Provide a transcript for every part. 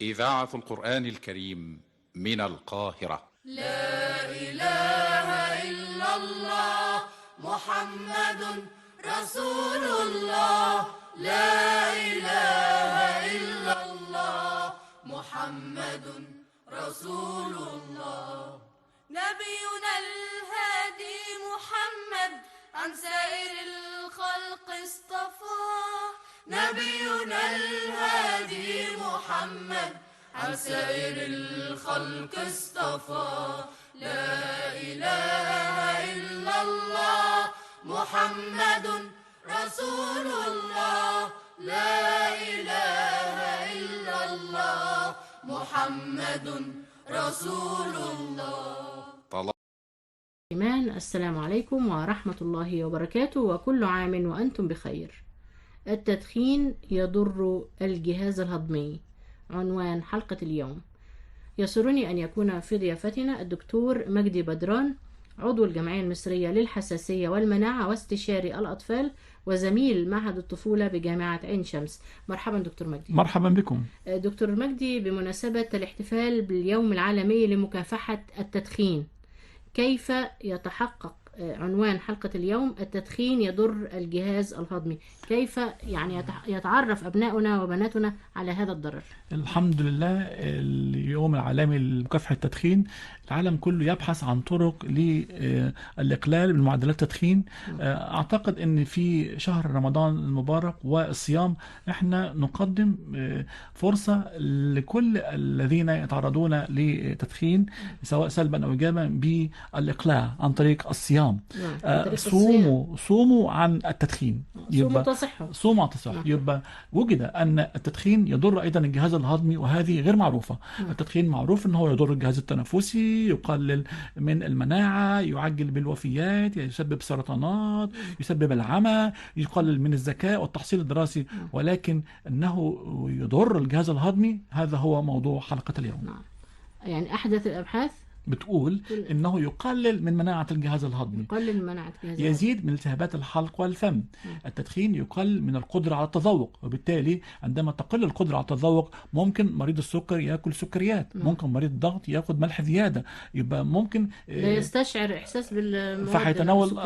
إذاعة القرآن الكريم من القاهرة. لا إله إلا الله محمد رسول الله. لا إله إلا الله محمد رسول الله. نبينا الهادي محمد عن سائر الخلق اصطفاه. نبينا الهادي محمد عن سائر الخلق اصطفى. لا إله إلا الله محمد رسول الله. لا إله إلا الله محمد رسول الله. السلام عليكم ورحمة الله وبركاته، وكل عام وأنتم بخير. التدخين يضر الجهاز الهضمي، عنوان حلقة اليوم. يسرني أن يكون في ضيافتنا الدكتور مجدي بدران، عضو الجمعية المصرية للحساسية والمناعة واستشاري الأطفال وزميل معهد الطفولة بجامعة عين شمس. مرحبا دكتور مجدي. مرحبا بكم دكتور مجدي، بمناسبة الاحتفال باليوم العالمي لمكافحة التدخين، كيف يتحقق عنوان حلقة اليوم التدخين يضر الجهاز الهضمي، كيف يعني يتعرف أبناؤنا وبناتنا على هذا الضرر؟ الحمد لله، اليوم العالمي لمكافحة التدخين، العالم كله يبحث عن طرق للإقلال من معدلات التدخين. أعتقد أن في شهر رمضان المبارك والصيام احنا نقدم فرصة لكل الذين يتعرضون لتدخين سواء سلبا أو إيجابا بالإقلاع عن طريق الصيام. صوموا عن التدخين، صوموا عن تصحوا. يبقى وجد أن التدخين يضر أيضا الجهاز الهضمي، وهذه غير معروفة. التدخين معروف أنه يضر الجهاز التنفسي، يقلل من المناعة، يعجل بالوفيات، يسبب سرطانات، يسبب العمى، يقلل من الذكاء والتحصيل الدراسي، ولكن أنه يضر الجهاز الهضمي هذا هو موضوع حلقة اليوم. يعني أحدث الأبحاث بتقول انه يقلل من مناعة الجهاز الهضمي، يزيد من التهابات الحلق والفم. التدخين يقلل من القدرة على التذوق، وبالتالي عندما تقل القدرة على التذوق ممكن مريض السكر يأكل سكريات، ممكن مريض الضغط ياخد ملح زيادة، يبقى ممكن لا يستشعر إحساس بالمواد فحيتناول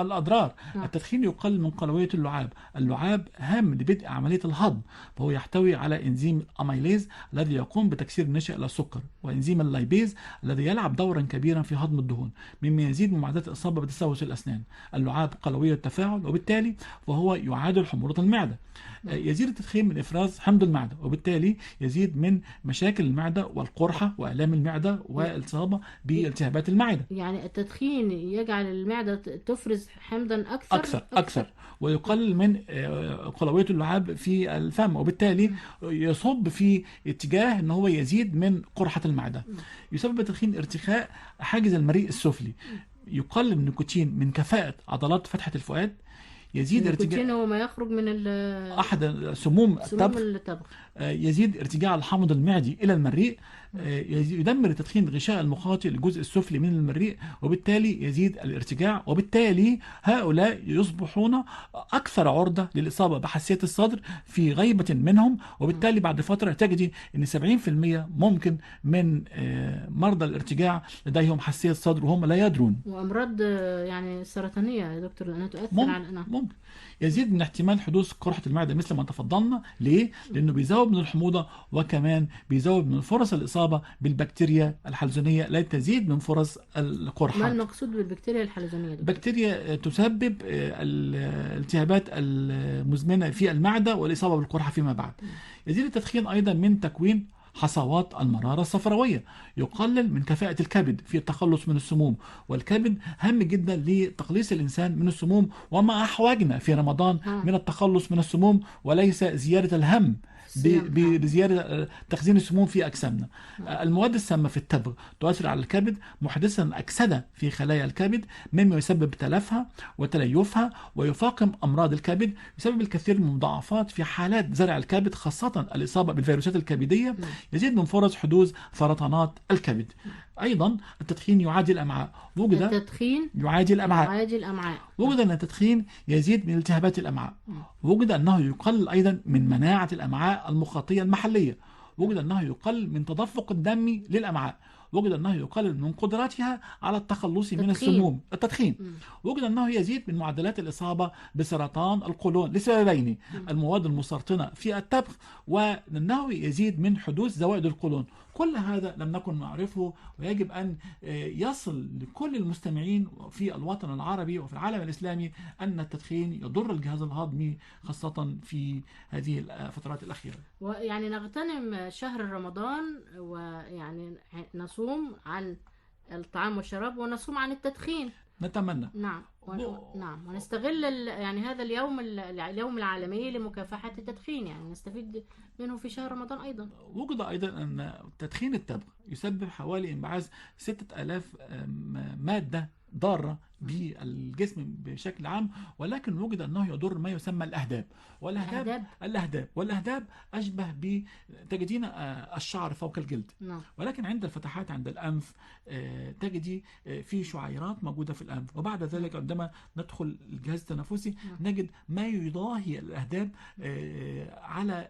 الأضرار. التدخين يقلل من قلوية اللعاب. اللعاب هام لبدء عملية الهضم، فهو يحتوي على إنزيم الأميليز الذي يقوم بتكسير النشا إلى السكر، وإنزيم اللايبيز الذي يلعب دورا كبيرا في هضم الدهون، مما يزيد من معدلات الإصابة بتسوس الأسنان. اللعاب قلوية التفاعل، وبالتالي فهو يعادل حموضة المعدة. يزيد التدخين من إفراز حمض المعدة، وبالتالي يزيد من مشاكل المعدة والقرحة وآلام المعدة والإصابة بالتهابات المعدة. يعني التدخين يجعل المعدة تفرز حمضا أكثر ويقلل من قلوية اللعاب في الفم، وبالتالي يصب في اتجاه أنه هو يزيد من قرحة المعدة. يسبب التدخين ارتخاء حاجز المريء السفلي، يقلل النيكوتين من كفاءة عضلات فتحة الفؤاد، يزيد النيكوتين هو ما يخرج من أحد سموم التبغ. يزيد ارتجاع الحمض المعدي إلى المريء، يدمر التدخين الغشاء المخاطي للجزء السفلي من المريء، وبالتالي يزيد الارتجاع، وبالتالي هؤلاء يصبحون أكثر عرضة للإصابة بحساسية الصدر في غيبة منهم، وبالتالي بعد فترة تجدي أن 70% ممكن من مرضى الارتجاع لديهم حساسية صدر وهم لا يدرون. وأمراض يعني سرطانية يا دكتور لأنها تؤثر على ممكن يزيد من احتمال حدوث قرحة المعدة مثل ما تفضلنا. ليه؟ لأنه بيزود من الحموضة، وكمان بيزود من فرص الإصابة بالبكتيريا الحلزونية التي تزيد من فرص القرحة. ما المقصود بالبكتيريا الحلزونية؟ بكتيريا تسبب الالتهابات المزمنة في المعدة والإصابة بالقرحة فيما بعد. يزيد التدخين أيضا من تكوين حصوات المرارة الصفراوية، يقلل من كفاءة الكبد في التخلص من السموم، والكبد هام جدا لتقليص الإنسان من السموم، وما أحوجنا في رمضان من التخلص من السموم وليس زيادة الهم بزيادة تخزين السموم في أجسامنا. المواد السامة في التبغ تؤثر على الكبد محدثا أكسدة في خلايا الكبد، مما يسبب تلفها وتليفها ويفاقم أمراض الكبد، يسبب الكثير من المضاعفات في حالات زرع الكبد، خاصة الإصابة بالفيروسات الكبدية. يزيد من فرص حدوث سرطانات الكبد. أيضا التدخين يعادي الأمعاء. وجد التدخين يعادي الأمعاء. وجد أن التدخين يزيد من التهابات الأمعاء. وجد أنه يقلل أيضا من مناعة الأمعاء المخاطية المحلية. وجد أنه يقلل من تدفق الدم للأمعاء، وجد أنه يقلل من قدرتها على التخلص من السموم. التدخين وجد أنه يزيد من معدلات الإصابة بسرطان القولون لسببين: المواد المسرطنة في التبغ، وأنه يزيد من حدوث زوائد القولون. كل هذا لم نكن نعرفه، ويجب أن يصل لكل المستمعين في الوطن العربي وفي العالم الإسلامي أن التدخين يضر الجهاز الهضمي خاصة في هذه الفترات الأخيرة. ويعني نغتنم شهر رمضان، ويعني نصوم عن الطعام والشراب ونصوم عن التدخين. نتمنى. نعم. نعم، ونستغل يعني هذا اليوم العالمي لمكافحة التدخين، يعني نستفيد منه في شهر رمضان أيضا. وجد أيضا أن تدخين التبغ يسبب حوالي انبعاث 6000 مادة ضارة بالجسم بشكل عام، ولكن وجد أنه يضر ما يسمى الأهداب. والأهداب أشبه تجدين الشعر فوق الجلد. ولكن عند الفتحات عند الأنف تجدي في شعيرات موجودة في الأنف، وبعد ذلك عندما ندخل الجهاز التنفسي نجد ما يضاهي الأهداب على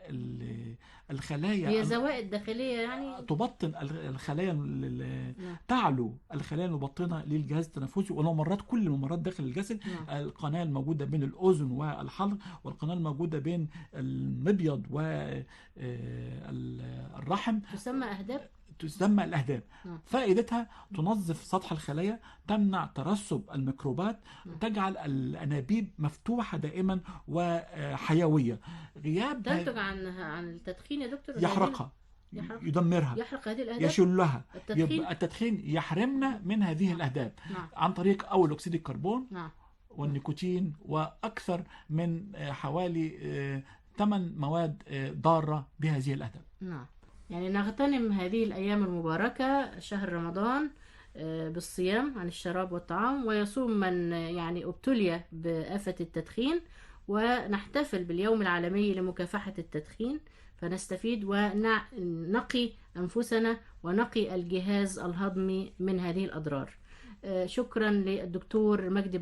الخلايا. هي زوائد داخلية يعني تبطن الخلايا، تعلو الخلايا المبطنة للجهاز التنفسي، وممرات كل الممرات داخل الجسد. القناة الموجودة بين الأذن والحلق، والقناة الموجودة بين المبيض والرحم تسمى الأهداب. فائدتها تنظف سطح الخلايا، تمنع ترسب الميكروبات، تجعل الأنابيب مفتوحة دائما وحيوية. غياب تنتج عن التدخين يا دكتور؟ يحرقها، يدمرها، يحرق هذه الأهداب، يشلها. يبقى التدخين يحرمنا من هذه الأهداب عن طريق أول أكسيد الكربون والنيكوتين، وأكثر من حوالي 8 مواد ضارة بهذه الأهداب. يعني نغتنم هذه الأيام المباركة شهر رمضان بالصيام عن الشراب والطعام، ويصوم من يعني ابتلي بآفة التدخين، ونحتفل باليوم العالمي لمكافحة التدخين، فنستفيد ونقي أنفسنا ونقي الجهاز الهضمي من هذه الأضرار. شكرا للدكتور مجدي